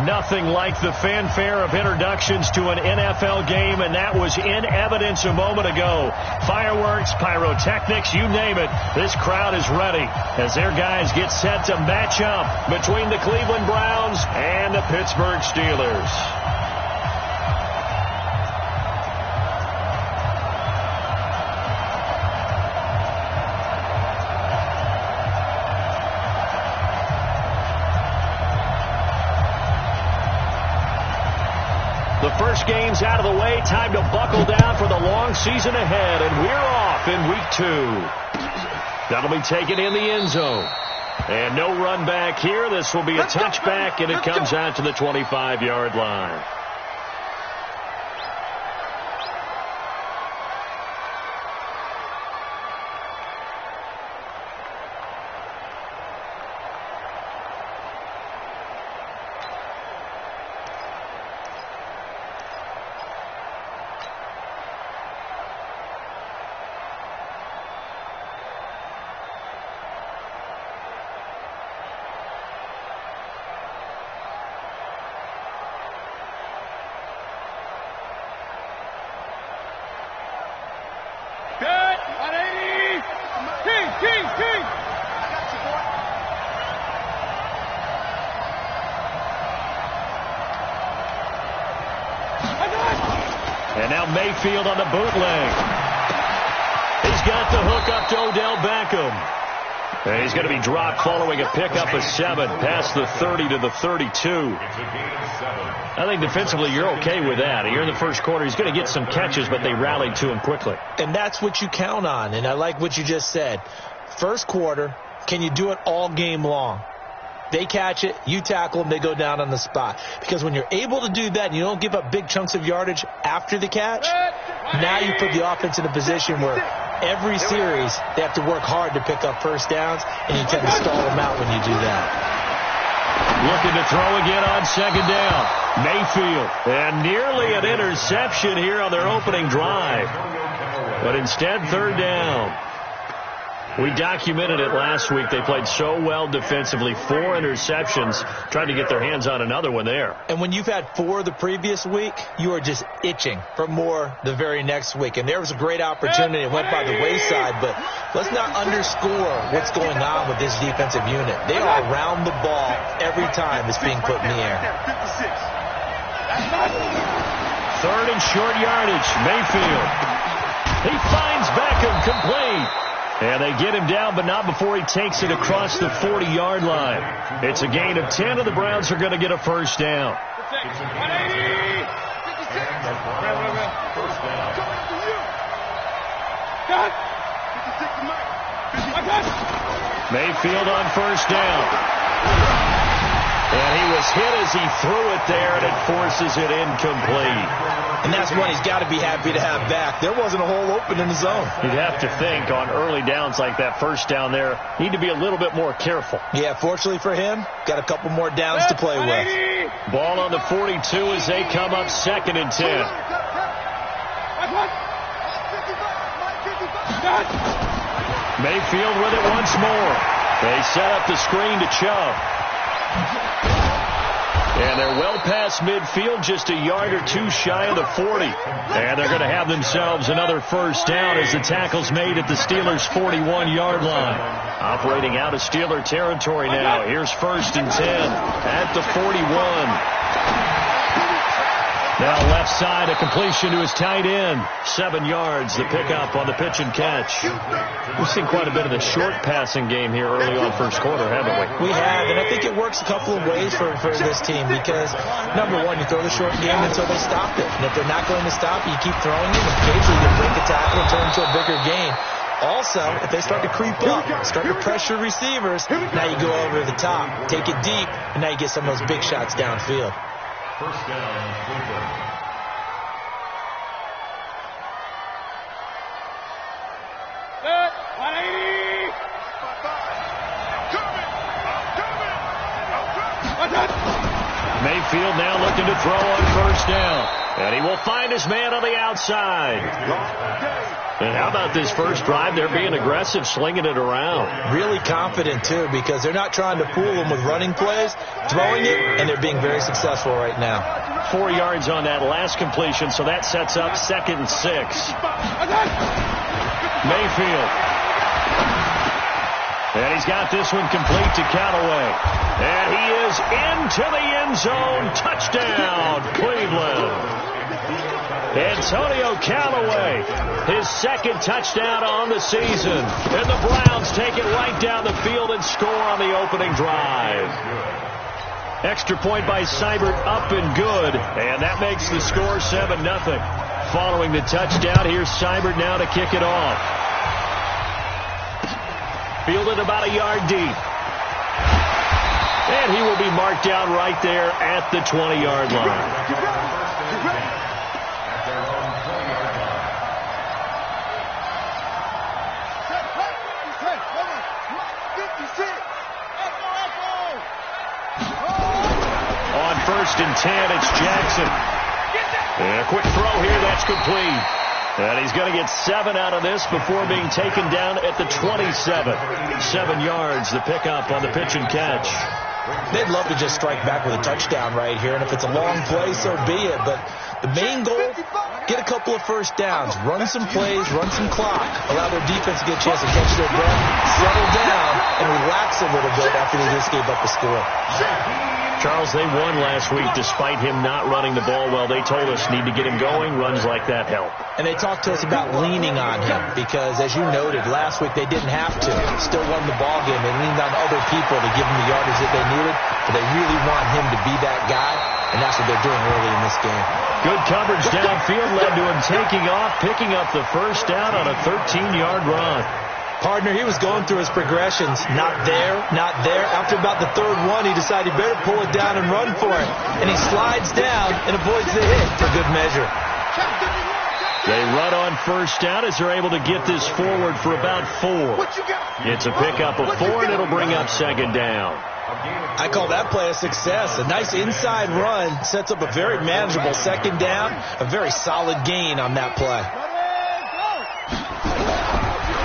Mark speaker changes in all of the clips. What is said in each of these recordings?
Speaker 1: Nothing like the fanfare of introductions to an NFL game, and that was in evidence a moment ago. Fireworks, pyrotechnics, you name it. This crowd is ready as their guys get set to match up between the Cleveland Browns and the Pittsburgh Steelers. The first game's out of the way. Time to buckle down for the long season ahead. And we're off in week 2. That'll be taken in the end zone. And no run back here. This will be a touchback, and it comes out to the 25-yard line. And now Mayfield on the bootleg. He's got the hook up to Odell Beckham. And he's going to be dropped following a pickup of 7 past the 30 to the 32. I think defensively you're okay with that. Here in the first quarter, he's going to get some catches, but they rallied to him quickly.
Speaker 2: And that's what you count on, and I like what you just said. First quarter, can you do it all game long? They catch it, you tackle them, they go down on the spot. Because when you're able to do that and you don't give up big chunks of yardage after the catch, now you put the offense in a position where every series they have to work hard to pick up first downs, and you tend to stall them out when you do that.
Speaker 1: Looking to throw again on second down. Mayfield. And nearly an interception here on their opening drive. But instead, third down. We documented it last week. They played so well defensively. 4 interceptions. Trying to get their hands on another one there.
Speaker 2: And when you've had 4 the previous week, you are just itching for more the very next week. And there was a great opportunity. It went by the wayside. But let's not underscore what's going on with this defensive unit. They are around the ball every time it's being put in the air.
Speaker 1: Third and short yardage. Mayfield. He finds Beckham complete. And they get him down, but not before he takes it across the 40-yard line. It's a gain of 10, and the Browns are going to get a first down. Mayfield on first down. And he was hit as he threw it there, and it forces it incomplete.
Speaker 2: And that's one he's got to be happy to have back. There wasn't a hole open in the zone.
Speaker 1: You'd have to think on early downs like that first down there, need to be a little bit more careful.
Speaker 2: Yeah, fortunately for him, got a couple more downs to play with.
Speaker 1: Ball on the 42 as they come up 2nd and 10. Mayfield with it once more. They set up the screen to Chubb. And they're well past midfield, just a yard or 2 shy of the 40. And they're going to have themselves another first down as the tackle's made at the Steelers' 41-yard line. Operating out of Steeler territory now. Here's 1st and 10 at the 41. Now left side, a completion to his tight end. 7 yards, the pickup on the pitch and catch. We've seen quite a bit of the short passing game here early on first quarter, haven't we?
Speaker 2: We have, and I think it works a couple of ways for this team because, number one, you throw the short game until they stop it. And if they're not going to stop it, you keep throwing it. Occasionally you break a tackle and turn into a bigger gain. Also, if they start to creep up, start to pressure receivers, now you go over the top, take it deep, and now you get some of those big shots downfield.
Speaker 3: First down, Cleveland.
Speaker 4: Set, 180.
Speaker 1: Mayfield now looking to throw on first down. And he will find his man on the outside. And how about this first drive? They're being aggressive, slinging it around.
Speaker 2: Really confident, too, because they're not trying to fool them with running plays, throwing it, and they're being very successful right now.
Speaker 1: 4 yards on that last completion, so that sets up 2nd and 6. Mayfield. And he's got this one complete to Callaway. And he is into the end zone. Touchdown, Cleveland. Antonio Callaway, his 2nd touchdown on the season. And the Browns take it right down the field and score on the opening drive. Extra point by Seibert, up and good. And that makes the score 7-0. Following the touchdown, here's Seibert now to kick it off. Fielded about a yard deep. And he will be marked down right there at the 20-yard line. On 1st and 10, it's Jackson. And a quick throw here, that's complete. And he's going to get 7 out of this before being taken down at the 27. 7 yards, the pickup on the pitch and catch.
Speaker 2: They'd love to just strike back with a touchdown right here, and if it's a long play, so be it. But the main goal, get a couple of first downs, run some plays, run some clock, allow their defense to get a chance to catch their breath, settle down, and relax a little bit after they just gave up the score.
Speaker 1: Charles, they won last week despite him not running the ball well. They told us need to get him going. Runs like that help.
Speaker 2: And they talked to us about leaning on him because, as you noted, last week they didn't have to. Still won the ball game. They leaned on other people to give them the yardage that they needed, but they really want him to be that guy, and that's what they're doing early in this game.
Speaker 1: Good coverage downfield led to him taking off, picking up the first down on a 13-yard run.
Speaker 2: Partner, he was going through his progressions. Not there, not there. After about the 3rd one, he decided he better pull it down and run for it. And he slides down and avoids the hit for good measure.
Speaker 1: They run on first down as they're able to get this forward for about 4. It's a pickup of 4, and it'll bring up 2nd down.
Speaker 2: I call that play a success. A nice inside run sets up a very manageable 2nd down. A very solid gain on that play.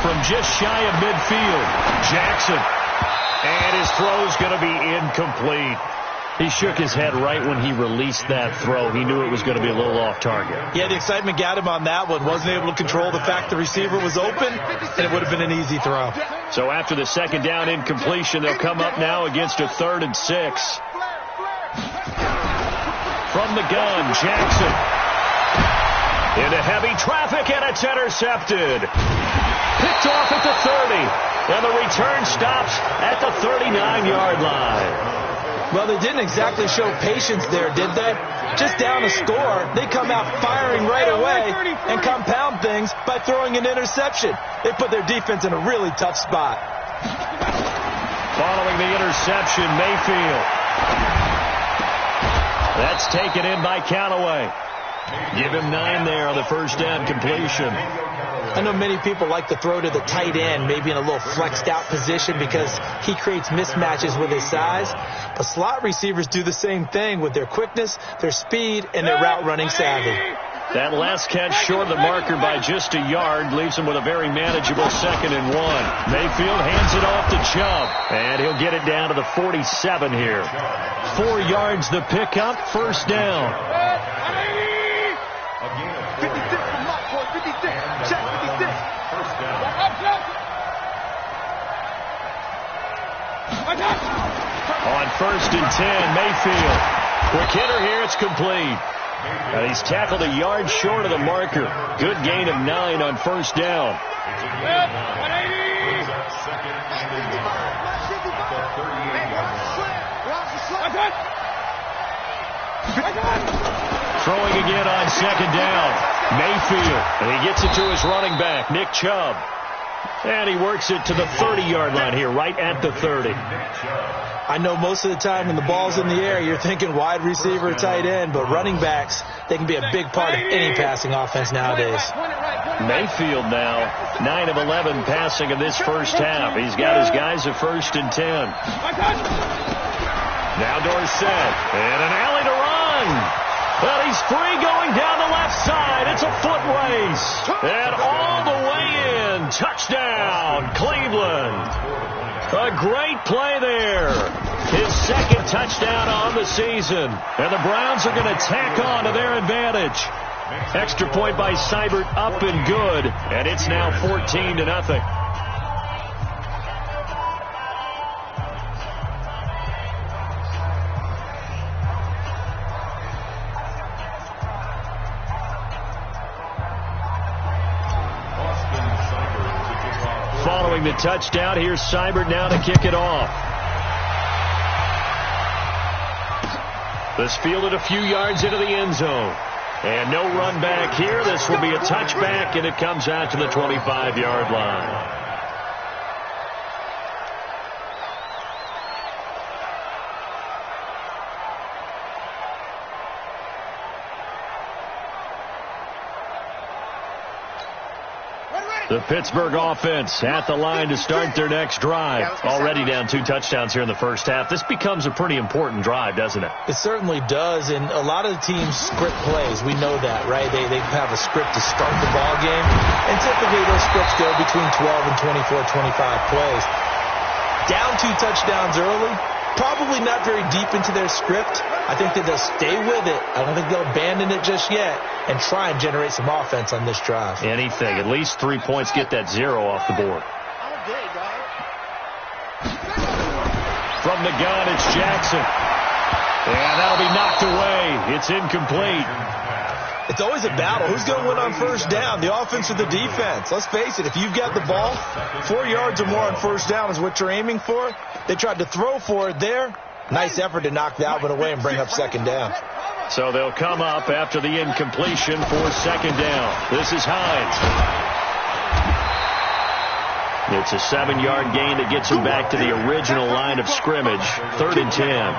Speaker 1: From just shy of midfield, Jackson. And his throw's going to be incomplete. He shook his head right when he released that throw. He knew it was going to be a little off target.
Speaker 2: Yeah, the excitement got him on that one. Wasn't able to control the fact the receiver was open, and it would have been an easy throw.
Speaker 1: So after the 2nd down incompletion, they'll come up now against a 3rd and 6. From the gun, Jackson. Into heavy traffic, and it's intercepted. Picked off at the 30, and the return stops at the 39-yard line.
Speaker 2: Well, they didn't exactly show patience there, did they? Just down a score, they come out firing right away and compound things by throwing an interception. They put their defense in a really tough spot.
Speaker 1: Following the interception, Mayfield. That's taken in by Callaway. Give him 9 there on the first down completion.
Speaker 2: I know many people like to throw to the tight end, maybe in a little flexed out position because he creates mismatches with his size. But slot receivers do the same thing with their quickness, their speed, and their route running savvy.
Speaker 1: That last catch short of the marker by just a yard leaves him with a very manageable 2nd and 1. Mayfield hands it off to Chubb, and he'll get it down to the 47 here. 4 yards the pickup, first down.
Speaker 4: 56.
Speaker 1: On 1st and 10, Mayfield. Quick hitter here, it's complete. And he's tackled a yard short of the marker. Good gain of 9 on first down. Throwing again on 2nd down. Mayfield, and he gets it to his running back, Nick Chubb. And he works it to the 30-yard line here, right at the 30.
Speaker 2: I know most of the time when the ball's in the air, you're thinking wide receiver or tight end, but running backs, they can be a big part of any passing offense nowadays.
Speaker 1: Mayfield now, 9 of 11 passing in this first half. He's got his guys at 1st and 10. Now Dorsett, and an alley to free going down the left side. It's a foot race. And all the way in. Touchdown, Cleveland. A great play there. His second touchdown on the season. And the Browns are going to tack on to their advantage. Extra point by Seibert up and good. And it's now 14-0. Following the touchdown, here's Seibert now to kick it off. This fielded a few yards into the end zone. And no run back here. This will be a touchback, and it comes out to the 25-yard line. The Pittsburgh offense at the line to start their next drive. Already down 2 touchdowns here in the first half. This becomes a pretty important drive, doesn't it?
Speaker 2: It certainly does, and a lot of the teams script plays. We know that, right? They have a script to start the ball game, and typically those scripts go between 12 and 24, 25 plays. Down 2 touchdowns early, probably not very deep into their script. I think that they'll stay with it. I don't think they'll abandon it just yet and try and generate some offense on this drive.
Speaker 1: Anything. At least 3 points. Get that 0 off the board. From the gun, it's Jackson. And that'll be knocked away. It's incomplete.
Speaker 2: It's always a battle. Who's going to win on first down, the offense or the defense? Let's face it, if you've got the ball, 4 yards or more on first down is what you're aiming for. They tried to throw for it there. Nice effort to knock that one away and bring up second down.
Speaker 1: So they'll come up after the incompletion for second down. This is Hines. It's a 7-yard gain that gets him back to the original line of scrimmage. 3rd and 10.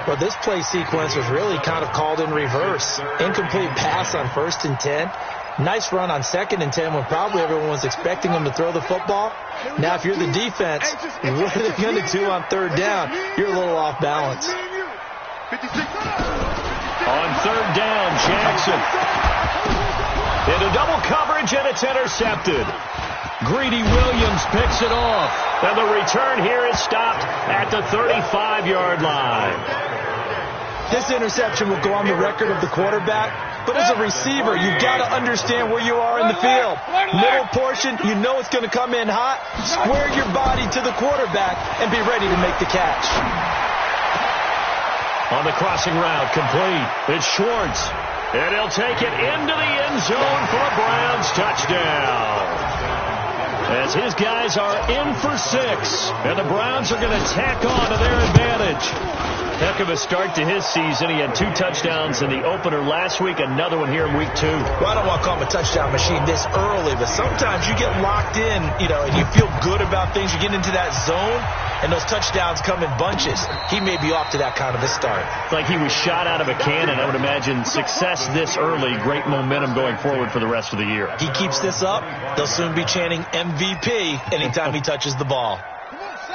Speaker 2: Well, this play sequence was really kind of called in reverse. Incomplete pass on 1st and 10. Nice run on 2nd and 10 when probably everyone was expecting him to throw the football. Now, if you're the defense, what are they going to do on 3rd down? You're a little off balance.
Speaker 1: On 3rd down, Jackson. Into double coverage, and it's intercepted. Greedy Williams picks it off. And the return here is stopped at the 35-yard line.
Speaker 2: This interception will go on the record of the quarterback. But as a receiver, you've got to understand where you are in the field. Middle portion, you know it's going to come in hot. Square your body to the quarterback and be ready to make the catch.
Speaker 1: On the crossing route, complete. It's Schwartz. And he'll take it into the end zone for a Browns touchdown. As his guys are in for 6. And the Browns are going to tack on to their advantage. Heck of a start to his season. He had 2 touchdowns in the opener last week, another one here in week 2.
Speaker 2: Well, I don't want to call him a touchdown machine this early, but sometimes you get locked in, and you feel good about things. You get into that zone, and those touchdowns come in bunches. He may be off to that kind of a start.
Speaker 1: It's like he was shot out of a cannon. I would imagine success this early, great momentum going forward for the rest of the year.
Speaker 2: He keeps this up, they'll soon be chanting MVP anytime he touches the ball.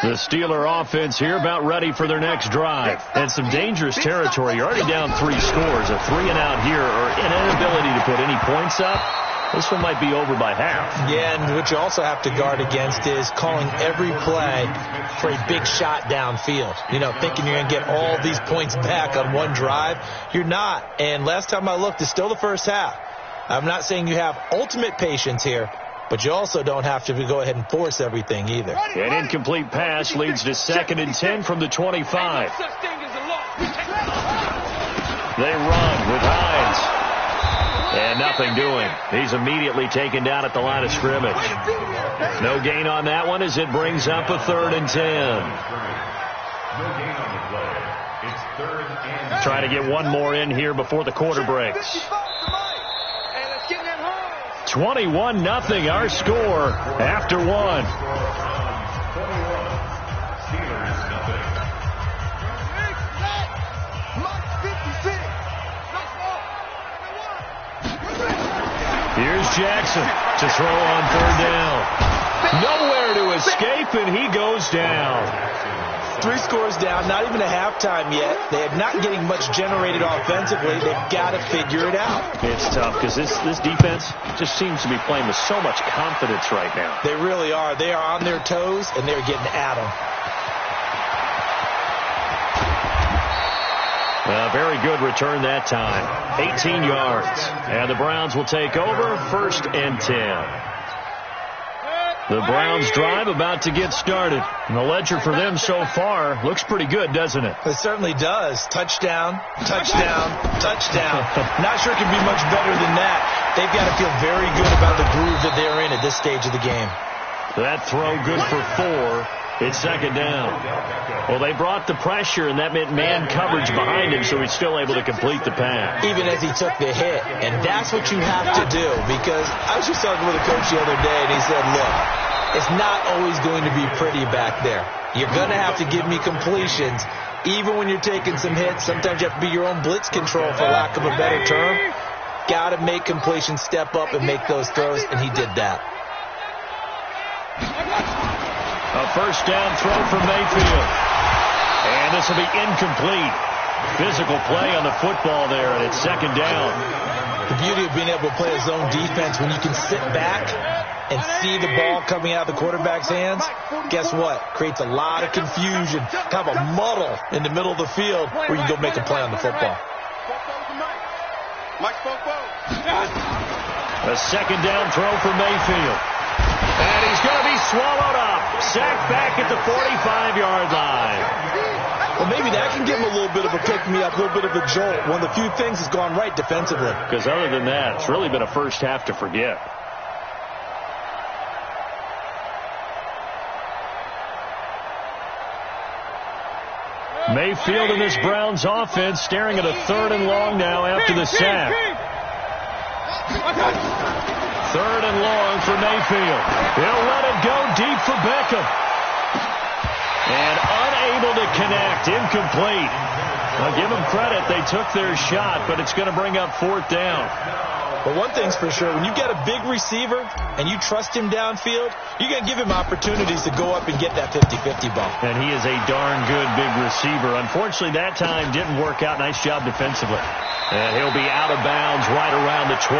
Speaker 1: The Steeler offense here about ready for their next drive. And some dangerous territory. You're already down 3 scores. A 3-and-out here or an inability to put any points up. This one might be over by half.
Speaker 2: Yeah, and what you also have to guard against is calling every play for a big shot downfield. Thinking you're going to get all these points back on one drive. You're not. And last time I looked, it's still the first half. I'm not saying you have ultimate patience here, but you also don't have to go ahead and force everything either.
Speaker 1: An incomplete pass leads to 2nd and 10 from the 25. They run with Hines. And nothing doing. He's immediately taken down at the line of scrimmage. No gain on that one as it brings up a 3rd and 10. Trying to get one more in here before the quarter breaks. 21-0 our score after 1. Here's Jackson to throw on 3rd down. Nowhere to escape, and he goes down.
Speaker 2: 3 scores down, not even a halftime yet. They're not getting much generated offensively. They've got to figure it out.
Speaker 1: It's tough because this defense just seems to be playing with so much confidence right now.
Speaker 2: They really are. They are on their toes, and they're getting at them.
Speaker 1: Very good return that time. 18 yards. And the Browns will take over, 1st and 10. The Browns drive about to get started. And the ledger for them so far looks pretty good, doesn't it?
Speaker 2: It certainly does. Touchdown, touchdown, touchdown. Not sure it can be much better than that. They've got to feel very good about the groove that they're in at this stage of the game.
Speaker 1: That throw good for 4. It's 2nd down. Well, they brought the pressure, and that meant man coverage behind him, so he's still able to complete the pass.
Speaker 2: Even as he took the hit. And that's what you have to do, because I was just talking with a coach the other day, and he said, look, it's not always going to be pretty back there. You're going to have to give me completions, even when you're taking some hits. Sometimes you have to be your own blitz control, for lack of a better term. Got to make completions, step up, and make those throws, and he did that.
Speaker 1: A 1st down throw for Mayfield. And this will be incomplete. Physical play on the football there, and it's 2nd down.
Speaker 2: The beauty of being able to play a zone defense, when you can sit back and see the ball coming out of the quarterback's hands, guess what? Creates a lot of confusion, kind of a muddle in the middle of the field where you can go make a play on the football.
Speaker 1: A 2nd down throw for Mayfield. And he's going to be swallowed up. Sacked back at the 45-yard line.
Speaker 2: Well, maybe that can give him a little bit of a pick-me-up, a little bit of a jolt. One of the few things that's gone right defensively.
Speaker 1: Because other than that, it's really been a first half to forget. Mayfield in this Browns offense staring at a 3rd and long now after the sack. 3rd and long for Mayfield. He'll let it go deep for Beckham. And unable to connect. Incomplete. I'll give them credit. They took their shot, but it's going to bring up 4th down.
Speaker 2: But one thing's for sure, when you get a big receiver and you trust him downfield, you're going to give him opportunities to go up and get that 50-50 ball.
Speaker 1: And he is a darn good big receiver. Unfortunately, that time didn't work out. Nice job defensively. And he'll be out of bounds right around the 20.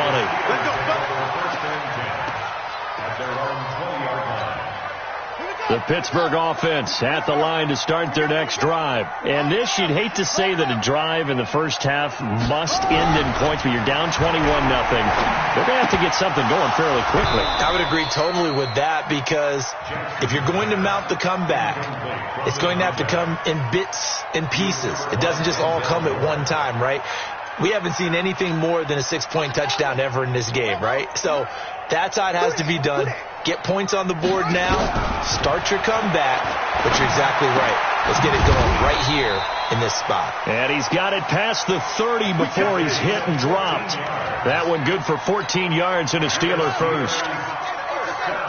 Speaker 1: The Pittsburgh offense at the line to start their next drive. And this, you'd hate to say that a drive in the first half must end in points, but you're down 21-0. They're going to have to get something going fairly quickly.
Speaker 2: I would agree totally with that, because if you're going to mount the comeback, it's going to have to come in bits and pieces. It doesn't just all come at one time, right? We haven't seen anything more than a 6-point touchdown ever in this game, right? So that's how it has to be done. Get points on the board now. Start your comeback. But you're exactly right. Let's get it going right here in this spot.
Speaker 1: And he's got it past the 30 before he's hit and dropped. That one good for 14 yards and a Steeler first.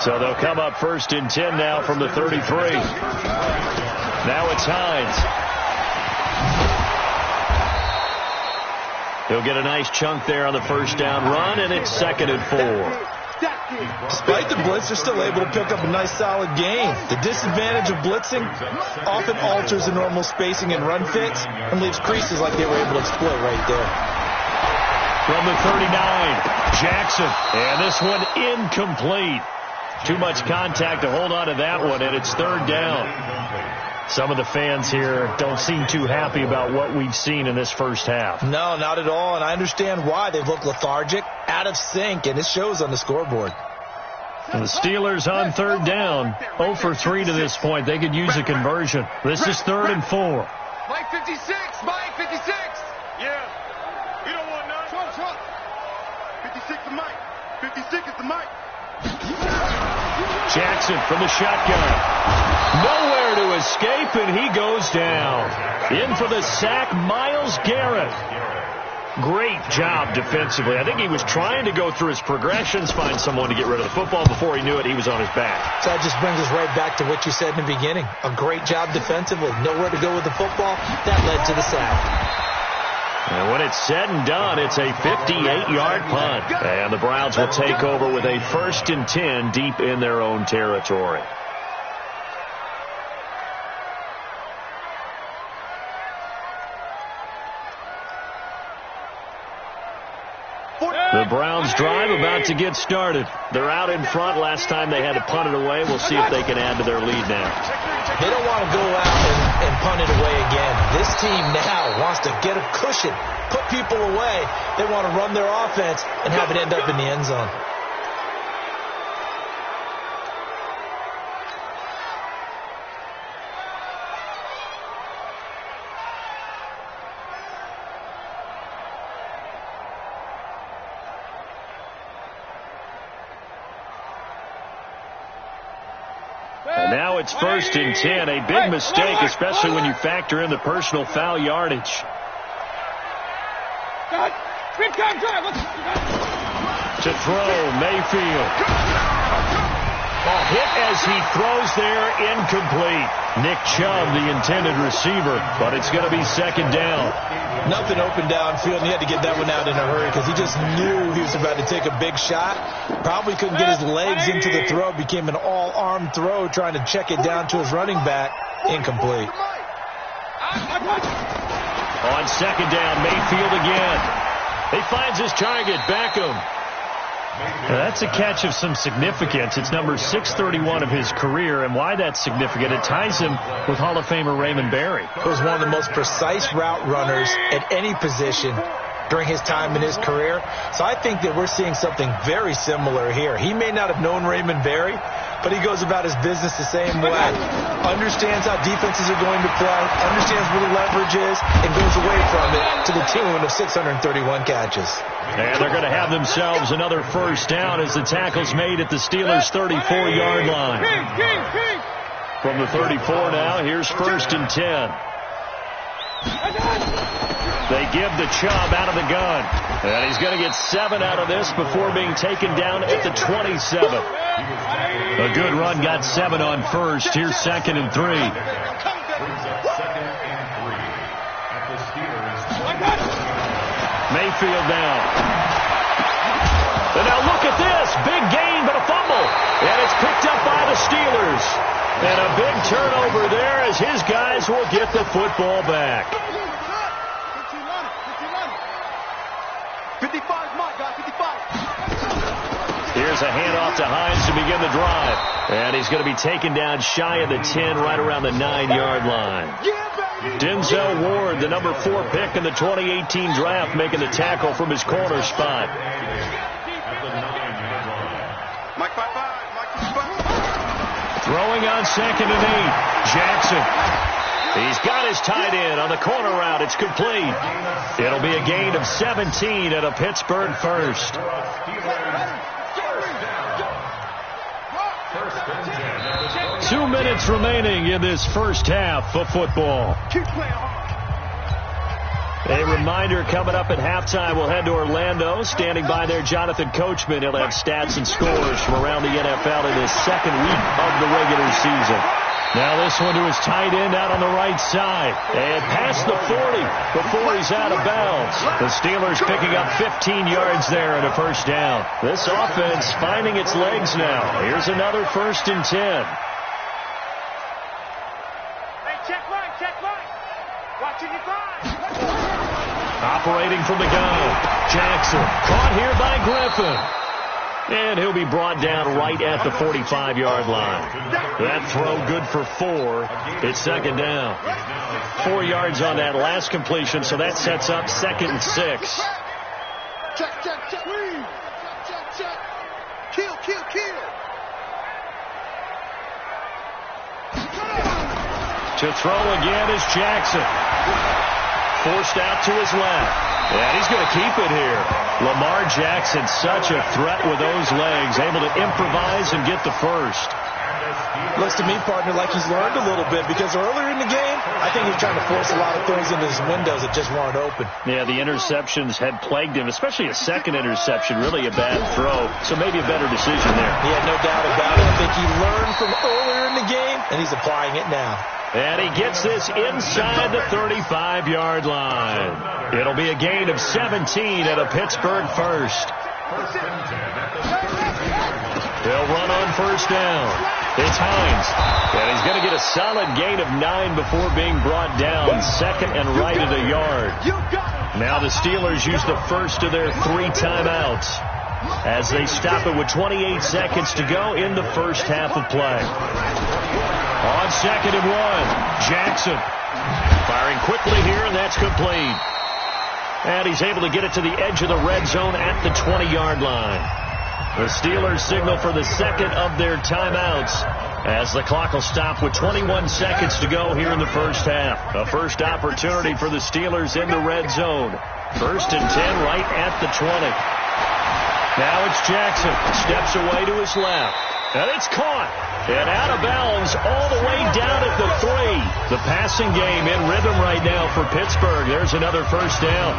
Speaker 1: So they'll come up 1st and 10 now from the 33. Now it's Hines. He'll get a nice chunk there on the 1st down run, and it's 2nd and 4.
Speaker 2: Despite the blitz, they're still able to pick up a nice solid gain. The disadvantage of blitzing often alters the normal spacing and run fits and leaves creases like they were able to exploit right there.
Speaker 1: From the 39, Jackson. And this one incomplete. Too much contact to hold on to that one, and it's 3rd down. Some of the fans here don't seem too happy about what we've seen in this first half.
Speaker 2: No, not at all, and I understand why. They've looked lethargic, out of sync, and it shows on the scoreboard.
Speaker 1: And the Steelers on 3rd down, 0 for 3 to this point. They could use a conversion. This is 3rd and 4.
Speaker 4: Mike 56, Mike 56. Yeah, you don't want none. 56 to Mike. 56 is the Mike.
Speaker 1: Jackson from the shotgun. Nowhere to escape, and he goes down. In for the sack, Myles Garrett. Great job defensively. I think he was trying to go through his progressions, find someone to get rid of the football. Before he knew it, he was on his back.
Speaker 2: So that just brings us right back to what you said in the beginning. A great job defensively. Nowhere to go with the football. That led to the sack.
Speaker 1: And when it's said and done, it's a 58-yard punt. And the Browns will take over with a 1st and 10 deep in their own territory. The Browns drive about to get started. They're out in front. Last time they had to punt it away. We'll see if they can add to their lead now.
Speaker 2: They don't want to go out and punt it away again. This team now wants to get a cushion, put people away. They want to run their offense and have it end up in the end zone.
Speaker 1: And now it's 1st and 10. A big mistake, especially when you factor in the personal foul yardage. To throw, Mayfield. Hit as he throws there, incomplete. Nick Chubb, the intended receiver, but it's going to be 2nd down.
Speaker 2: Nothing open downfield, and he had to get that one out in a hurry because he just knew he was about to take a big shot. Probably couldn't get his legs into the throw. Became an all-arm throw, trying to check it down to his running back. Incomplete.
Speaker 1: On 2nd down, Mayfield again. He finds his target, Beckham. That's a catch of some significance. It's number 631 of his career, and why that's significant, it ties him with Hall of Famer Raymond Berry.
Speaker 2: He was one of the most precise route runners at any position during his time in his career. So I think that we're seeing something very similar here. He may not have known Raymond Berry, but he goes about his business the same way. Understands how defenses are going to play, understands where the leverage is, and goes away from it to the tune of 631 catches.
Speaker 1: And they're going to have themselves another 1st down as the tackle's made at the Steelers' 34-yard line. From the 34 now, here's 1st and 10. They give the Chubb out of the gun. And he's going to get 7 out of this before being taken down at the 27. A good run, got 7 on 1st. Here's 2nd and 3. Mayfield now. And now look at this. Big gain, but a fumble. And it's picked up by the Steelers. And a big turnover there as his guys will get the football back.
Speaker 4: 55, Mike, guys, 55.
Speaker 1: Here's a handoff to Hines to begin the drive. And he's going to be taken down shy of the 10, right around the 9-yard line. Denzel Ward, the number 4 pick in the 2018 draft, making the tackle from his corner spot.
Speaker 4: Mike 55, Mike 55.
Speaker 1: Throwing on 2nd and 8. Jackson. He's got his tight end on the corner route. It's complete. It'll be a gain of 17 at a Pittsburgh 1st. 2 minutes remaining in this 1st half of football. A reminder, coming up at halftime, we'll head to Orlando. Standing by there, Jonathan Coachman. He'll have stats and scores from around the NFL in his 2nd week of the regular season. Now this one to his tight end out on the right side. And past the 40 before he's out of bounds. The Steelers picking up 15 yards there and a 1st down. This offense finding its legs now. Here's another 1st and 10. Operating from the gun. Jackson caught here by Griffin. And he'll be brought down right at the 45-yard line. That throw good for 4. It's 2nd down. 4 yards on that last completion, so that sets up 2nd and 6.
Speaker 4: Check. Check. Kill.
Speaker 1: To throw again is Jackson. Forced out to his left. And he's going to keep it here. Lamar Jackson, such a threat with those legs, able to improvise and get the 1st.
Speaker 2: Looks to me, partner, like he's learned a little bit because earlier in the game, I think he was trying to force a lot of throws into his windows that just weren't open.
Speaker 1: Yeah, the interceptions had plagued him, especially a 2nd interception, really a bad throw. So maybe a better decision there.
Speaker 2: Yeah, no doubt about it. I think he learned from earlier in the game, and he's applying it now.
Speaker 1: And he gets this inside the 35-yard line. It'll be a gain of 17 at a Pittsburgh 1st. They'll run on 1st down. It's Hines. And he's going to get a solid gain of 9 before being brought down. 2nd and right at a yard.
Speaker 4: You got it.
Speaker 1: Now the Steelers use the first of their 3 timeouts as they stop it with 28 seconds to go in the first half of play. On 2nd and 1, Jackson firing quickly here, and that's complete. And he's able to get it to the edge of the red zone at the 20-yard line. The Steelers signal for the second of their timeouts as the clock will stop with 21 seconds to go here in the first half. A first opportunity for the Steelers in the red zone. 1st and 10 right at the 20. Now it's Jackson. Steps away to his left. And it's caught. And out of bounds all the way down at the 3. The passing game in rhythm right now for Pittsburgh. There's another first down.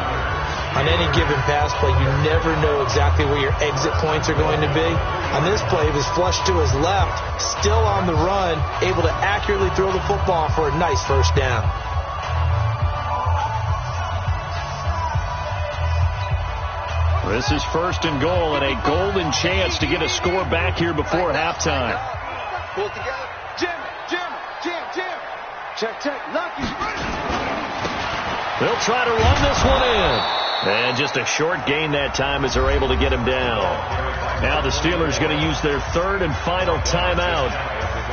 Speaker 2: On any given pass play, you never know exactly where your exit points are going to be. On this play, he was flushed to his left, still on the run, able to accurately throw the football for a nice first down.
Speaker 1: This is 1st and goal and a golden chance to get a score back here before halftime.
Speaker 4: Pull it together. Jim. Check. Lucky.
Speaker 1: They'll try to run this one in. And just a short gain that time as they're able to get him down. Now the Steelers going to use their 3rd and final timeout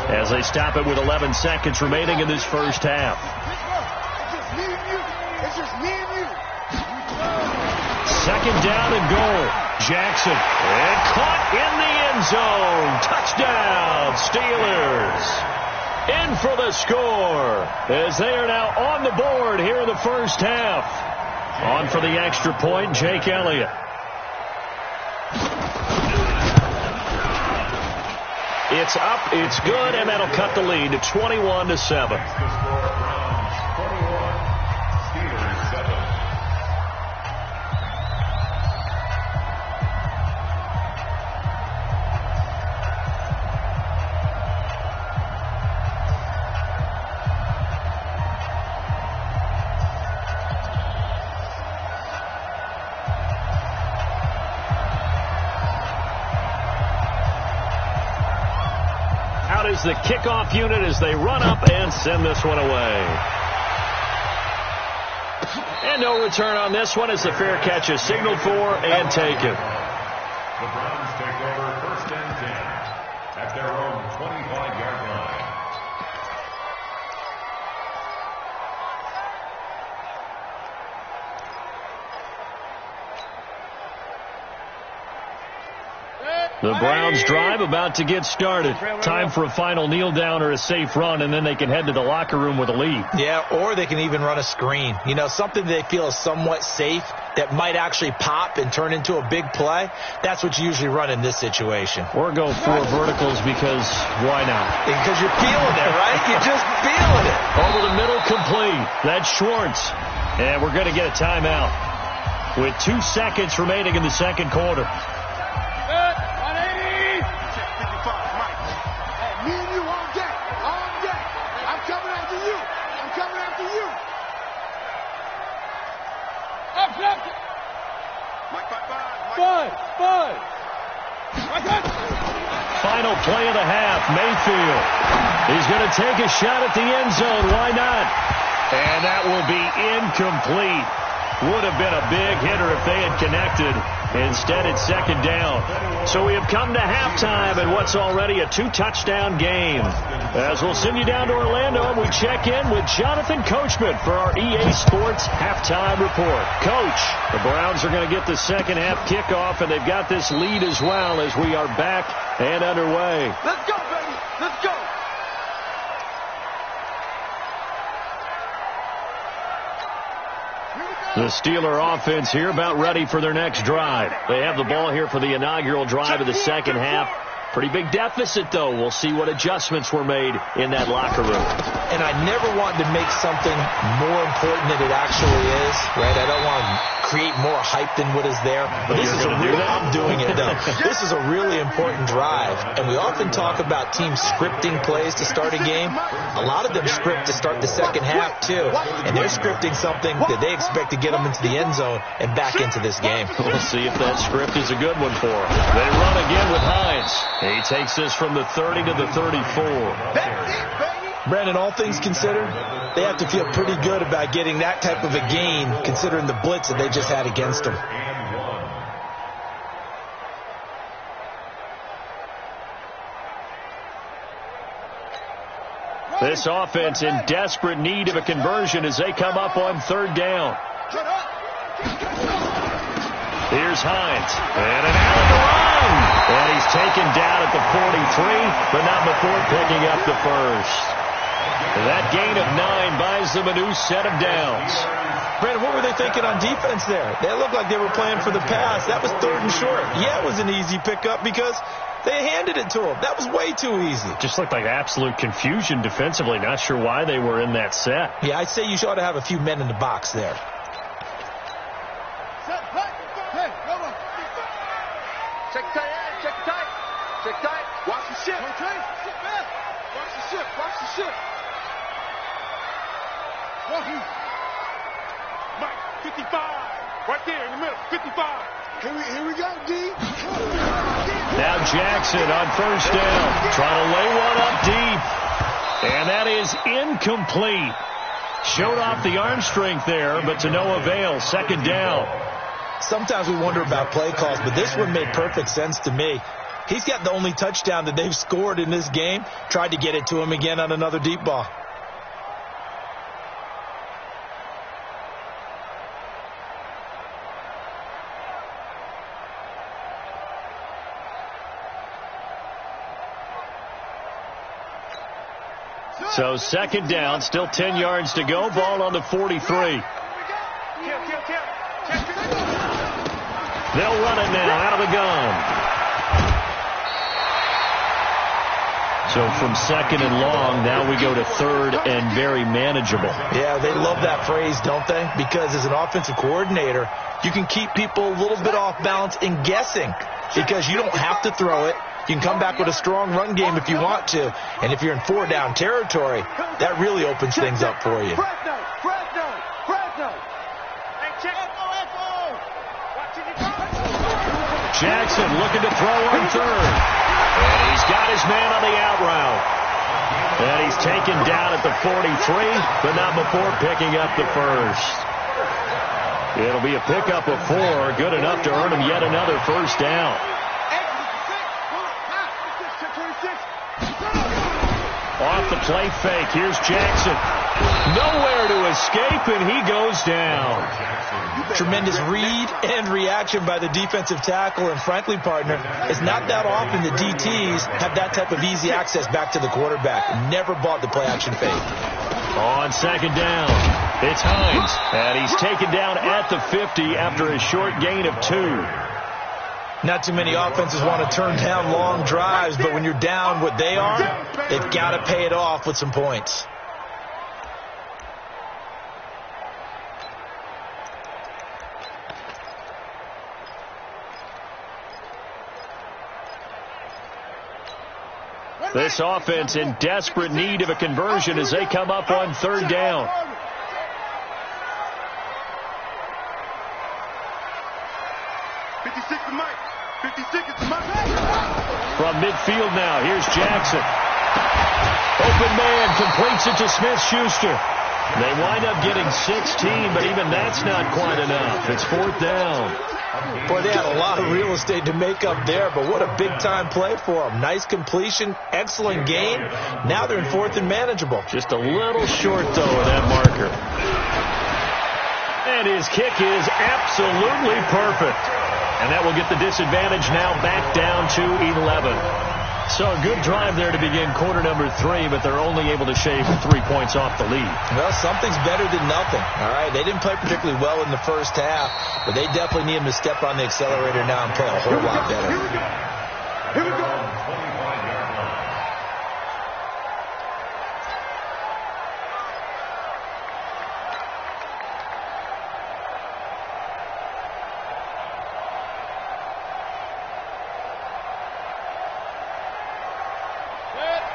Speaker 1: as they stop it with 11 seconds remaining in this first half.
Speaker 4: It's just me and you.
Speaker 1: 2nd down and goal. Jackson. And caught in the end zone. Touchdown, Steelers. In for the score as they are now on the board here in the first half. On for the extra point, Jake Elliott. It's up, it's good, and that'll cut the lead to 21-7. The kickoff unit as they run up and send this one away. And no return on this one as the fair catch is signaled for and taken.
Speaker 3: The Browns take over 1st and 10 at their own 25-yard line.
Speaker 1: The Browns drive about to get started. Time for a final kneel down or a safe run, and then they can head to the locker room with a lead.
Speaker 2: Yeah, or they can even run a screen. You know, something they feel is somewhat safe that might actually pop and turn into a big play. That's what you usually run in this situation.
Speaker 1: Or go 4 verticals because why not?
Speaker 2: Because you're feeling it, right? You're just feeling it.
Speaker 1: Over the middle, complete. That's Schwartz. And we're going to get a timeout with 2 seconds remaining in the second quarter. Final play of the half, Mayfield. He's going to take a shot at the end zone. Why not? And that will be incomplete. Would have been a big hitter if they had connected. Instead, it's 2nd down. So we have come to halftime in what's already a 2-touchdown game. As we'll send you down to Orlando, and we check in with Jonathan Coachman for our EA Sports halftime report. Coach, the Browns are going to get the second half kickoff, and they've got this lead as well as we are back and underway.
Speaker 4: Let's go, baby. Let's go.
Speaker 1: The Steeler offense here about ready for their next drive. They have the ball here for the inaugural drive of the second half. Pretty big deficit, though. We'll see what adjustments were made in that locker room.
Speaker 2: And I never want to make something more important than it actually is, right? I don't want to create more hype than what is there. But this is a real, I'm doing it, though. This is a really important drive. And we often talk about teams scripting plays to start a game. A lot of them script to start the second half, too. And they're scripting something that they expect to get them into the end zone and back into this game.
Speaker 1: We'll see if that script is a good one for them. They run again with Hines. He takes this from the 30 to the 34.
Speaker 2: Brandon, all things considered, they have to feel pretty good about getting that type of a gain considering the blitz that they just had against them.
Speaker 1: This offense in desperate need of a conversion as they come up on third down. Here's Hines. And an out of the run. And he's taken down at the 43, but not before picking up the first. That gain of 9 buys them a new set of downs.
Speaker 2: Brandon, what were they thinking on defense there? They looked like they were playing for the pass. That was 3rd and short. Yeah, it was an easy pickup because they handed it to him. That was way too easy.
Speaker 1: Just looked like absolute confusion defensively. Not sure why they were in that set.
Speaker 2: Yeah, I'd say you ought to have a few men in the box there.
Speaker 4: Check tight, check tight. Check tight. Watch the ship. Okay. Sit back. Watch the ship. Watch the ship. Mike, 55. Right there in the middle. 55. Here we go, D.
Speaker 1: Now Jackson on first down. Trying to lay one up deep. And that is incomplete. Showed off the arm strength there, but to no avail. Second down.
Speaker 2: Sometimes we wonder about play calls, but this one made perfect sense to me. He's got the only touchdown that they've scored in this game. Tried to get it to him again on another deep ball.
Speaker 1: So second down, still 10 yards to go. Ball on the 43. They'll run it now out of the gun. So from second and long, now we go to third and very manageable.
Speaker 2: Yeah, they love that phrase, don't they? Because as an offensive coordinator, you can keep people a little bit off balance and guessing because you don't have to throw it. You can come back with a strong run game if you want to. And if you're in 4-down territory, that really opens things up for you.
Speaker 1: Jackson looking to throw on third. And he's got his man on the out route. And he's taken down at the 43, but not before picking up the first. It'll be a pickup of 4, good enough to earn him yet another first down. Off the play fake, here's Jackson. Nowhere to escape, and he goes down.
Speaker 2: Tremendous read and reaction by the defensive tackle, and frankly, partner, it's not that often the DTs have that type of easy access back to the quarterback. Never bought the play-action fake.
Speaker 1: On second down, it's Hines, and he's taken down at the 50 after a short gain of 2.
Speaker 2: Not too many offenses want to turn down long drives, but when you're down what they are, they've got to pay it off with some points.
Speaker 1: This offense in desperate need of a conversion as they come up on third down. From midfield now, here's Jackson. Open man, completes it to Smith-Schuster. They wind up getting 16, but even that's not quite enough. It's 4th down.
Speaker 2: Boy, they had a lot of real estate to make up there, but what a big-time play for them. Nice completion, excellent gain. Now they're in 4th and manageable.
Speaker 1: Just a little short, though, of that marker. And his kick is absolutely perfect. And that will get the disadvantage now back down to 11. So a good drive there to begin quarter number 3, but they're only able to shave 3 points off the lead.
Speaker 2: Well, something's better than nothing. All right, they didn't play particularly well in the first half, but they definitely need them to step on the accelerator now and play a whole lot better.
Speaker 4: Here we go.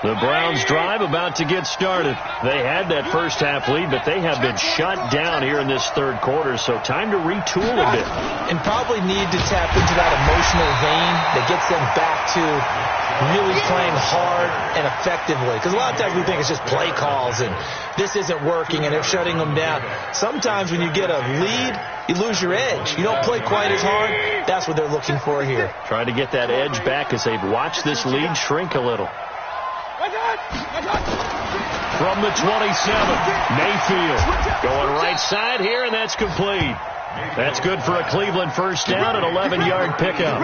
Speaker 1: The Browns drive about to get started. They had that first half lead, but they have been shut down here in this third quarter, so time to retool a bit.
Speaker 2: And probably need to tap into that emotional vein that gets them back to really playing hard and effectively. Because a lot of times we think it's just play calls and this isn't working and they're shutting them down. Sometimes when you get a lead, you lose your edge. You don't play quite as hard. That's what they're looking for here.
Speaker 1: Trying to get that edge back as they've watched this lead shrink a little. From the 27, Mayfield going right side here, and that's complete. That's good for a Cleveland first down, an 11-yard pickup.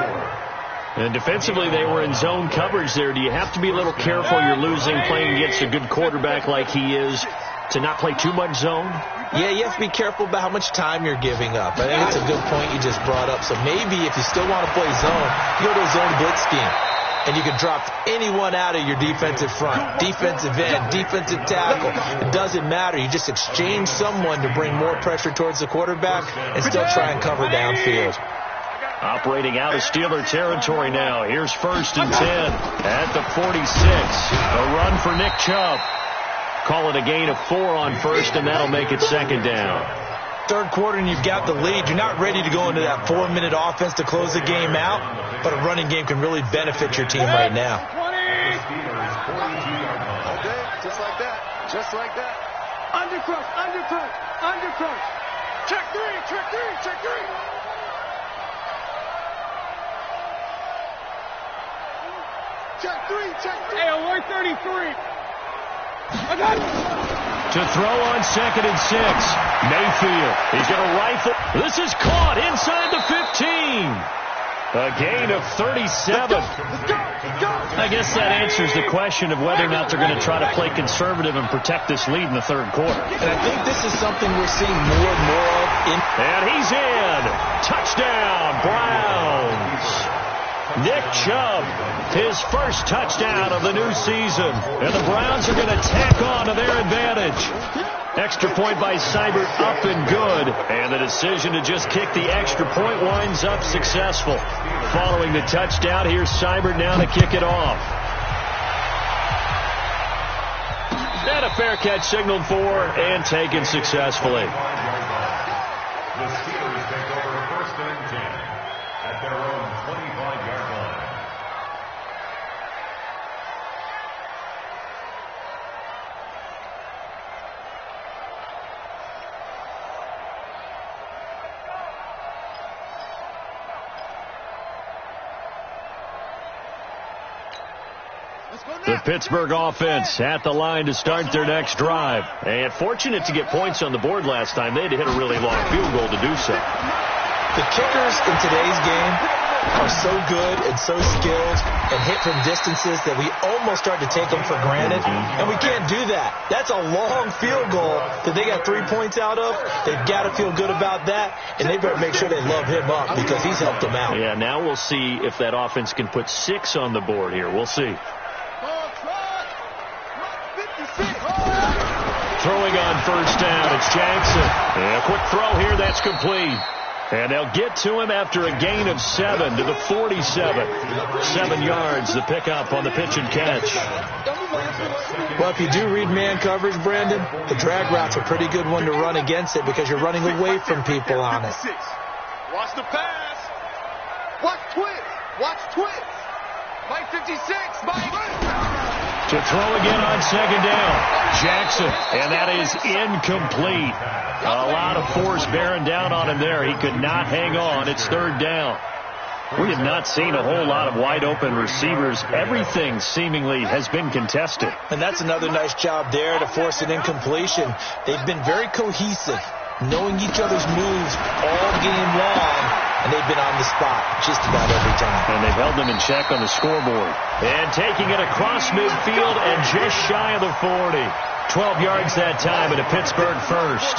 Speaker 1: And defensively, they were in zone coverage there. Do you have to be a little careful? You're losing playing against a good quarterback like he is to not play too much zone?
Speaker 2: Yeah, you have to be careful about how much time you're giving up. I think it's a good point you just brought up. So maybe if you still want to play zone, you go to a zone blitz scheme. And you can drop anyone out of your defensive front, defensive end, defensive tackle. It doesn't matter. You just exchange someone to bring more pressure towards the quarterback and still try and cover downfield.
Speaker 1: Operating out of Steeler territory now. Here's 1st and 10 at the 46. A run for Nick Chubb. Call it a gain of 4 on first, and that'll make it 2nd down.
Speaker 2: Third quarter and you've got the lead. You're not ready to go into that 4-minute offense to close the game out, but a running game can really benefit your team right now.
Speaker 4: Okay, just like that. Just like that. Under crush, under crush, under crush. Check 3, check 3, check 3. Check 3, check 3. Hey, alert 33. I got it.
Speaker 1: To throw on 2nd and 6. Mayfield. He's going to rifle. This is caught inside the 15. A gain of 37. I guess that answers the question of whether or not they're going to try to play conservative and protect this lead in the third quarter.
Speaker 2: And I think this is something we're seeing more and more of.
Speaker 1: And he's in. Touchdown, Browns. Nick Chubb, his first touchdown of the new season. And the Browns are going to tack on to their advantage. Extra point by Seibert, up and good. And the decision to just kick the extra point winds up successful. Following the touchdown, here's Seibert now to kick it off. And a fair catch signaled for and taken successfully.
Speaker 3: The Steelers take over 1st and 10 at their own 25-yard line.
Speaker 1: The Pittsburgh offense at the line to start their next drive. And fortunate to get points on the board last time. They had to hit a really long field goal to do so.
Speaker 2: The kickers in today's game are so good and so skilled and hit from distances that we almost start to take them for granted. And we can't do that. That's a long field goal that they got 3 points out of. They've got to feel good about that. And they better make sure they love him up because he's helped them out.
Speaker 1: Yeah, now we'll see if that offense can put 6 on the board here. We'll see. Throwing on first down, it's Jackson. And a quick throw here, that's complete. And they'll get to him after a gain of 7 to the 47. 7 yards, the pickup on the pitch and catch.
Speaker 2: Well, if you do read man coverage, Brandon, the drag route's a pretty good one to run against it because you're running away from people on it.
Speaker 4: Watch the pass. Watch twist. Watch twist. Mike 56, Mike.
Speaker 1: To throw again on 2nd down. Jackson, and that is incomplete. A lot of force bearing down on him there. He could not hang on. It's 3rd down. We have not seen a whole lot of wide open receivers. Everything seemingly has been contested.
Speaker 2: And that's another nice job there to force an incompletion. They've been very cohesive, knowing each other's moves all game long, and they've been on the spot just about every time.
Speaker 1: And they've held them in check on the scoreboard. And taking it across midfield and just shy of the 40. 12 yards that time and a Pittsburgh first.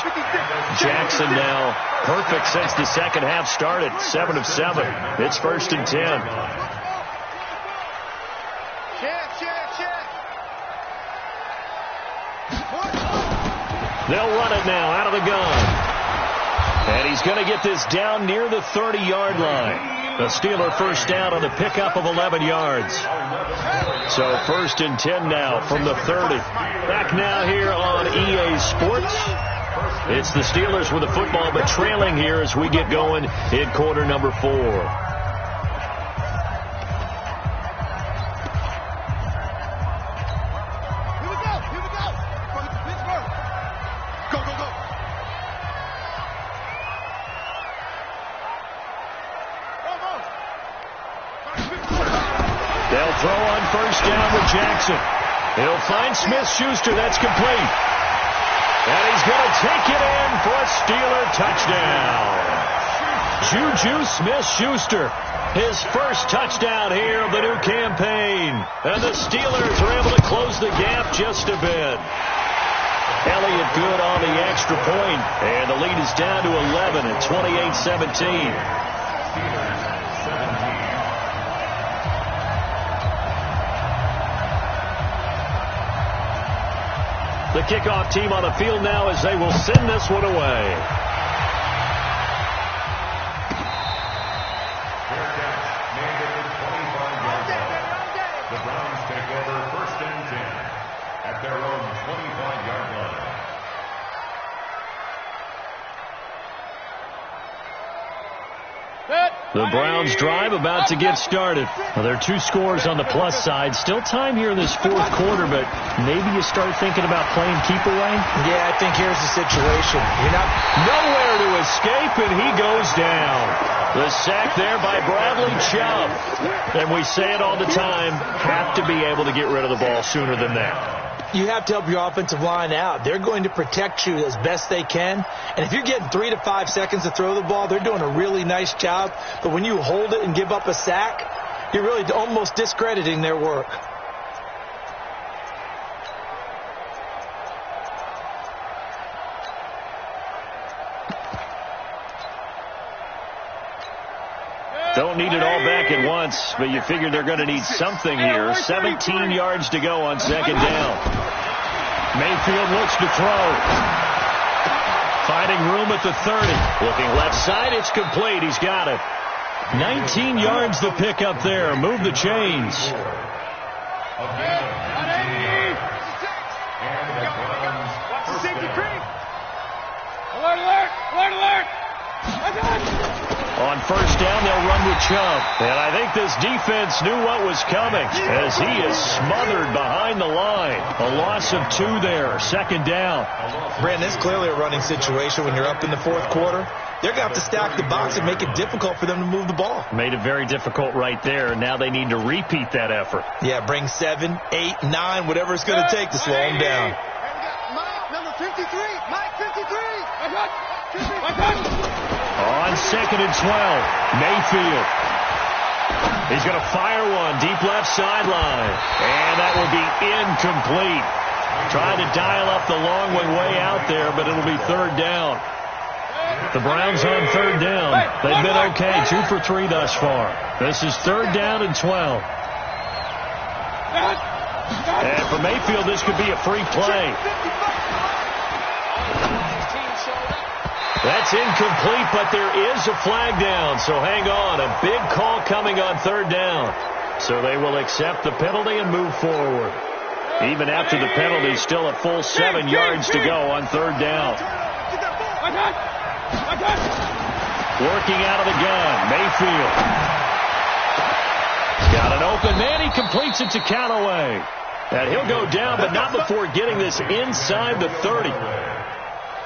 Speaker 1: Jackson now perfect since the second half started. 7 of 7. It's 1st and 10. They'll run it now out of the gun. And he's going to get this down near the 30-yard line. The Steeler first down on the pickup of 11 yards. So first and 10 now from the 30. Back now here on EA Sports. It's the Steelers with the football, but trailing here as we get going in quarter number 4.
Speaker 4: Here we go. Pittsburgh. Go.
Speaker 1: They'll throw on first down with Jackson. He'll find Smith-Schuster. That's complete. And he's going to take it in for a Steeler touchdown. Juju Smith-Schuster, his first touchdown here of the new campaign. And the Steelers are able to close the gap just a bit. Elliott good on the extra point. And the lead is down to 11 at 28-17. The kickoff team on the field now as they will send this one away.
Speaker 3: The Browns take over first and 10 at their own 25-yard line.
Speaker 1: The Browns drive about to get started. Well, there are 2 scores on the plus side. Still time here in this fourth quarter, but maybe you start thinking about playing keep away?
Speaker 2: Yeah, I think here's the situation. You're not
Speaker 1: nowhere to escape, and he goes down. The sack there by Bradley Chubb. And we say it all the time, have to be able to get rid of the ball sooner than that.
Speaker 2: You have to help your offensive line out. They're going to protect you as best they can. And if you're getting 3 to 5 seconds to throw the ball, they're doing a really nice job. But when you hold it and give up a sack, you're really almost discrediting their work.
Speaker 1: Don't need it all back at once, but you figure they're going to need something here. 17 yards to go on second down. Mayfield looks to throw. Finding room at the 30. Looking left side, it's complete. He's got it. 19 yards to pick up there. Move the chains. On first down, they'll run with Chubb. And I think this defense knew what was coming as he is smothered behind the line. A loss of 2 there. Second down.
Speaker 2: Brandon, it's clearly a running situation when you're up in the fourth quarter. They're going to have to stack the box and make it difficult for them to move the ball.
Speaker 1: Made it very difficult right there. Now they need to repeat that effort.
Speaker 2: Yeah, bring 7, 8, 9, whatever it's going to take to slow them down.
Speaker 4: Number 53, Mike 53.
Speaker 1: On second and 12, Mayfield. He's going to fire one deep left sideline. And that will be incomplete. Trying to dial up the long way out there, but it'll be third down. The Browns on third down. They've been okay, 2 for 3 thus far. This is third down and 12. And for Mayfield, this could be a free play. That's incomplete, but there is a flag down, so hang on. A big call coming on third down. So they will accept the penalty and move forward. Even after the penalty, still a full 7 yards to go on third down. Working out of the gun, Mayfield. Got an open man, he completes it to Callaway. And he'll go down, but not before getting this inside the 30.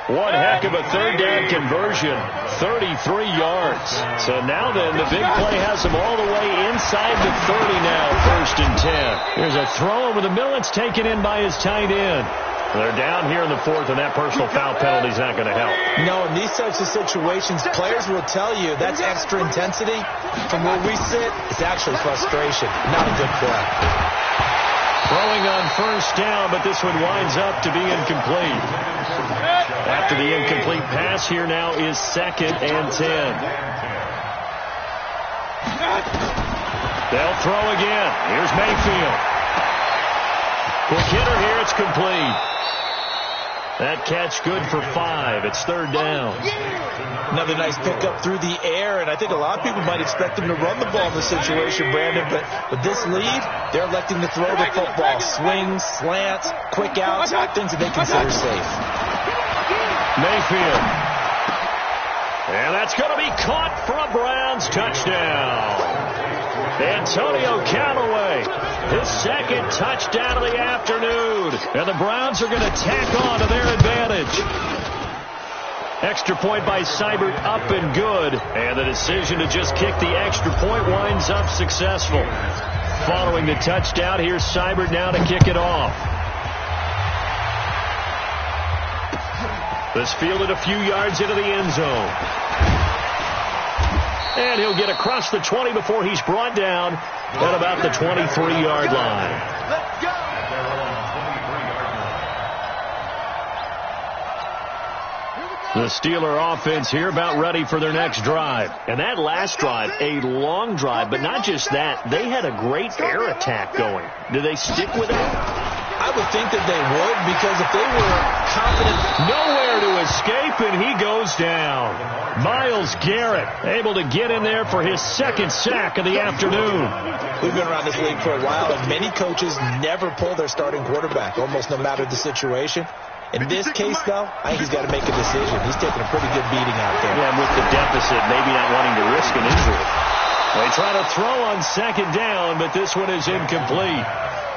Speaker 1: One heck of a third down conversion, 33 yards. So now then, the big play has them all the way inside the 30 now, first and 10. Here's a throw over the middle. It's taken in by his tight end. They're down here in the fourth, and that personal foul penalty is not going to help.
Speaker 2: No, in these types of situations, players will tell you that's extra intensity. From where we sit, it's actually frustration, not a good play.
Speaker 1: Throwing on first down, but this one winds up to be incomplete. After the incomplete pass, here now is second and 10. They'll throw again. Here's Mayfield. Quick hitter here, it's complete. That catch good for 5. It's 3rd down.
Speaker 2: Another nice pickup through the air, and I think a lot of people might expect him to run the ball in this situation, Brandon, but with this lead, they're electing to throw the football. Swings, slants, quick outs, all things that they consider safe.
Speaker 1: Mayfield. And that's going to be caught for a Browns touchdown. Antonio Callaway, his 2nd touchdown of the afternoon. And the Browns are going to tack on to their advantage. Extra point by Seibert, up and good. And the decision to just kick the extra point winds up successful. Following the touchdown, here's Seibert now to kick it off. This fielded a few yards into the end zone. And he'll get across the 20 before he's brought down at about the 23-yard line.
Speaker 4: Let's go.
Speaker 1: The Steeler offense here about ready for their next drive. And that last drive, a long drive, but not just that. They had a great air attack going. Do they stick with it?
Speaker 2: I would think that they would, because if they were confident.
Speaker 1: Nowhere to escape, and he goes down. Myles Garrett able to get in there for his 2nd sack of the afternoon.
Speaker 2: We've been around this league for a while, and many coaches never pull their starting quarterback, almost no matter the situation. In this case, though, I think he's got to make a decision. He's taking a pretty good beating out there.
Speaker 1: Yeah, and with the deficit, maybe not wanting to risk an injury. They try to throw on 2nd down, but this one is incomplete.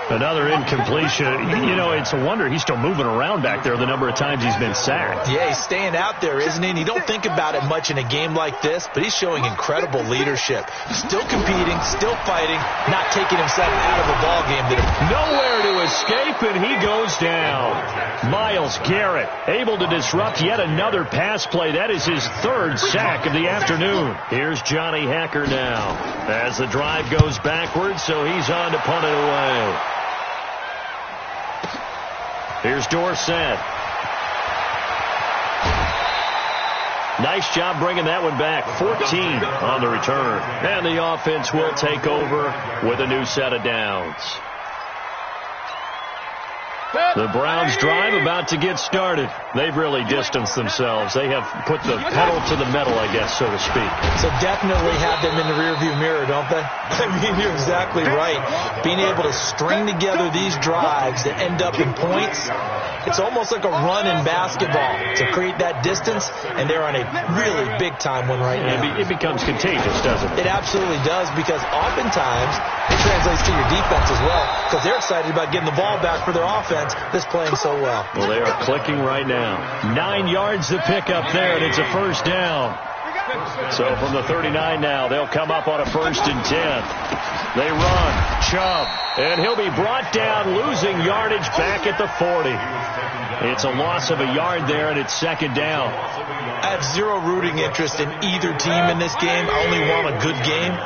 Speaker 1: Another incompletion. You know, it's a wonder he's still moving around back there the number of times he's been sacked.
Speaker 2: Yeah, he's staying out there, isn't he? And you don't think about it much in a game like this, but he's showing incredible leadership. Still competing, still fighting, not taking himself out of a ball game.
Speaker 1: Nowhere to escape, and he goes down. Myles Garrett able to disrupt yet another pass play. That is his 3rd sack of the afternoon. Here's Johnny Hacker now as the drive goes backwards, so he's on to punt it away. Here's Dorsett. Nice job bringing that one back. 14 on the return. And the offense will take over with a new set of downs. The Browns drive about to get started. They've really distanced themselves. They have put the pedal to the metal, I guess, so to speak.
Speaker 2: So definitely have them in the rearview mirror, don't they? I mean, you're exactly right. Being able to string together these drives that end up in points, it's almost like a run in basketball to create that distance, and they're on a really big-time one right now.
Speaker 1: It becomes contagious, doesn't it?
Speaker 2: It absolutely does, because oftentimes it translates to your defense as well, because they're excited about getting the ball back for their offense that's playing so well.
Speaker 1: Well, they are clicking right now. 9 yards to pick up there, and it's a 1st down. So from the 39 now, they'll come up on a 1st and 10. They run. Chubb. And he'll be brought down, losing yardage back at the 40. It's a loss of a yard there, and it's 2nd down.
Speaker 2: I have zero rooting interest in either team in this game. I only want a good game.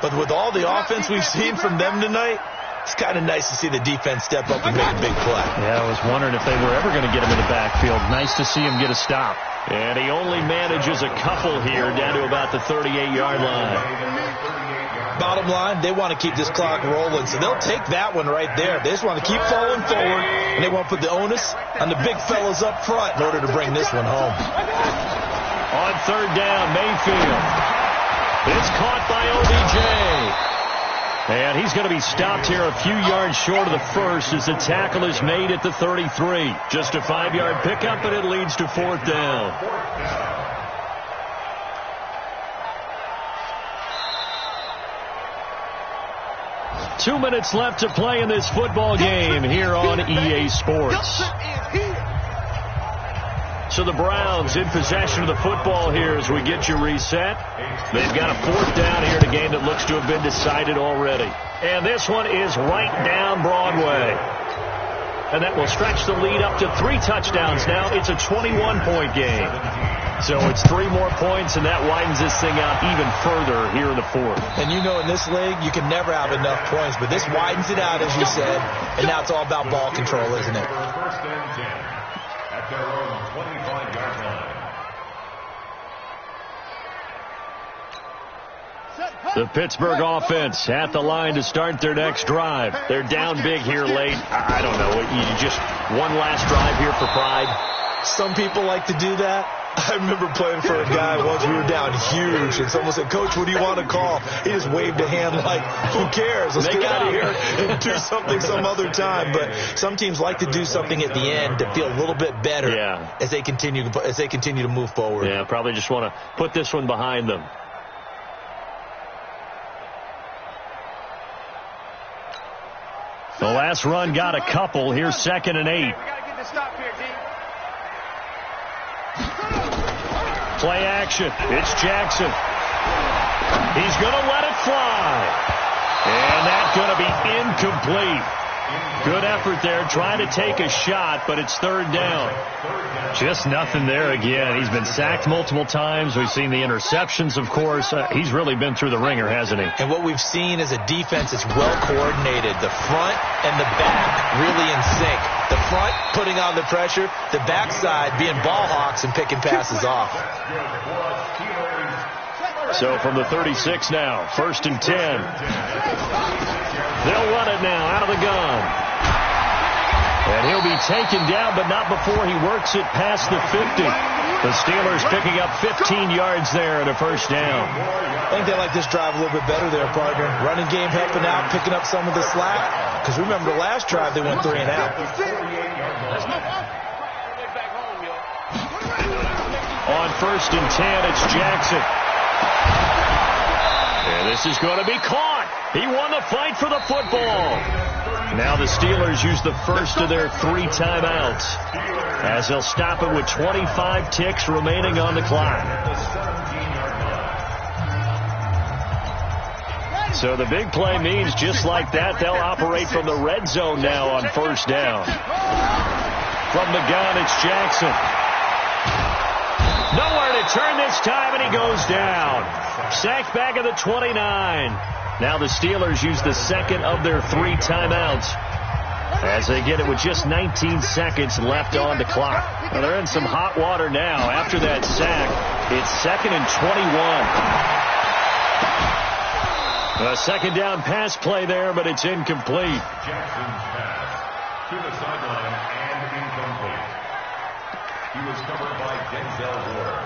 Speaker 2: But with all the offense we've seen from them tonight, it's kind of nice to see the defense step up and make a big play.
Speaker 1: Yeah, I was wondering if they were ever going to get him in the backfield. Nice to see him get a stop. And he only manages a couple here down to about the 38-yard line.
Speaker 2: Bottom line, they want to keep this clock rolling, so they'll take that one right there. They just want to keep falling forward, and they want to put the onus on the big fellas up front in order to bring this one home.
Speaker 1: On 3rd down, Mayfield. It's caught by OBJ. And he's going to be stopped here a few yards short of the 1st as the tackle is made at the 33. Just a 5-yard pickup, and it leads to 4th down. Two minutes left to play in this football game here on EA Sports. So the Browns in possession of the football here as we get you reset. They've got a 4th down here in a game that looks to have been decided already. And this one is right down Broadway. And that will stretch the lead up to 3 touchdowns now. It's a 21-point game. So it's 3 more points, and that widens this thing out even further here in the 4th.
Speaker 2: And you know in this league, you can never have enough points, but this widens it out, as you said, and now it's all about ball control, isn't it?
Speaker 3: 1st and 10 at their own 25-yard line.
Speaker 1: The Pittsburgh offense at the line to start their next drive. They're down big here late. I don't know. You just one last drive here for pride.
Speaker 2: Some people like to do that. I remember playing for a guy once. We were down huge, and someone said, "Coach, what do you want to call?" He just waved a hand like, "Who cares? Let's get out of here and do something some other time." But some teams like to do something at the end to feel a little bit better as they continue to move forward.
Speaker 1: Yeah, probably just want to put this one behind them. The last run got a couple. Here's 2nd and 8. Play action. It's Jackson. He's going to let it fly. And that's going to be incomplete. Good effort there, trying to take a shot, but it's 3rd down. Just nothing there again. He's been sacked multiple times. We've seen the interceptions, of course. He's really been through the ringer, hasn't he?
Speaker 2: And what we've seen is a defense that's well coordinated. The front and the back really in sync. The front putting on the pressure, the backside being ball hawks and picking passes off.
Speaker 1: So from the 36 now, 1st and 10. They'll run it now out of the gun. And he'll be taken down, but not before he works it past the 50. The Steelers picking up 15 yards there and a 1st down.
Speaker 2: I think they like this drive a little bit better there, partner. Running game helping out, picking up some of the slack. Because remember the last drive they went 3 and out.
Speaker 1: On 1st and 10, it's Jackson. And this is going to be caught. He won the fight for the football. Now the Steelers use the first of their 3 timeouts as they'll stop it with 25 ticks remaining on the clock. So the big play means just like that, they'll operate from the red zone now on 1st down. From the gun, it's Jackson. Nowhere to turn this time, and he goes down. Sacked back at the 29. Now the Steelers use the 2nd of their 3 timeouts as they get it with just 19 seconds left on the clock. Well, they're in some hot water now. After that sack, it's 2nd and 21. A 2nd down pass play there, but it's incomplete.
Speaker 3: Jackson's pass to the sideline and incomplete. He was covered by Denzel Ward.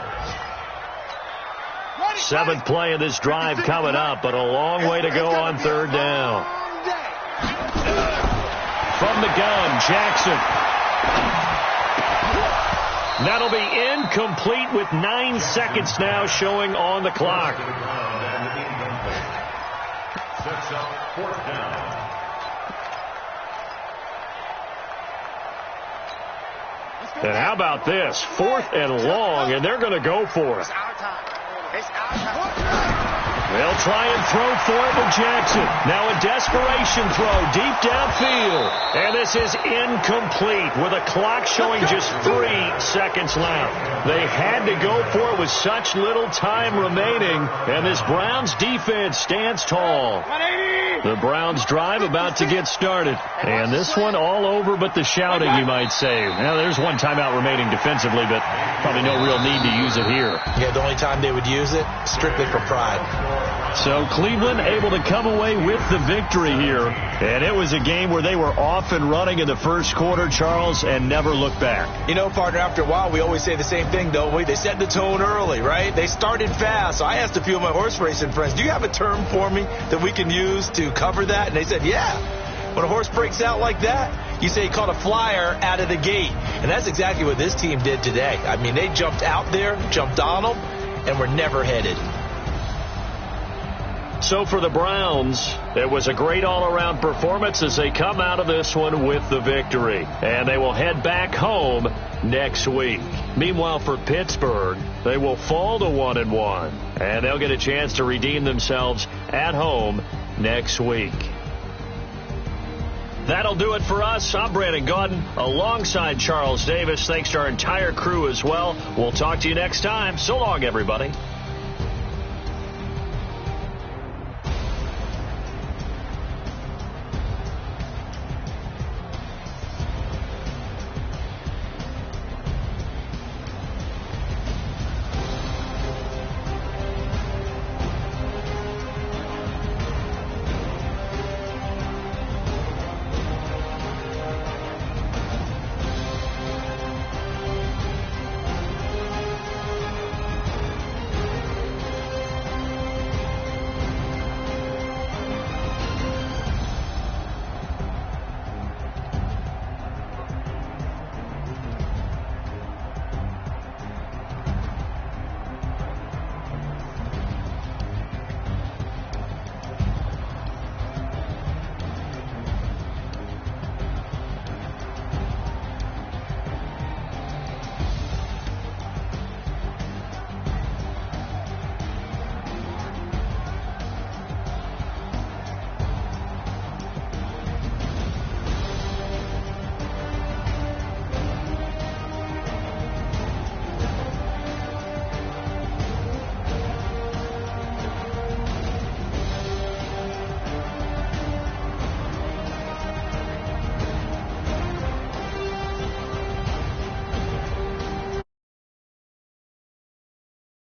Speaker 1: 7th play of this drive coming up, but a long way to go on 3rd down. From the gun, Jackson. That'll be incomplete with 9 seconds now showing on the clock.
Speaker 3: Sets up 4th down.
Speaker 1: And how about this? 4th and long, and they're going to go for it. They'll try and throw for it with Jackson. Now a desperation throw deep downfield. And this is incomplete with a clock showing just 3 seconds left. They had to go for it with such little time remaining. And this Browns defense stands tall. The Browns drive about to get started. And this one all over but the shouting, you might say. Now there's 1 timeout remaining defensively, but probably no real need to use it here.
Speaker 2: Yeah, the only time they would use it, strictly for pride.
Speaker 1: So Cleveland able to come away with the victory here. And it was a game where they were off and running in the first quarter, Charles, and never looked back.
Speaker 2: You know, partner, after a while, we always say the same thing, don't we? They set the tone early, right? They started fast. So I asked a few of my horse racing friends, do you have a term for me that we can use to cover that? And they said, yeah. When a horse breaks out like that, you say he caught a flyer out of the gate. And that's exactly what this team did today. I mean, they jumped out there, jumped on them, and were never headed.
Speaker 1: So for the Browns, it was a great all-around performance as they come out of this one with the victory. And they will head back home next week. Meanwhile, for Pittsburgh, they will fall to 1-1. And they'll get a chance to redeem themselves at home next week. That'll do it for us. I'm Brandon Gaudin alongside Charles Davis. Thanks to our entire crew as well. We'll talk to you next time. So long, everybody.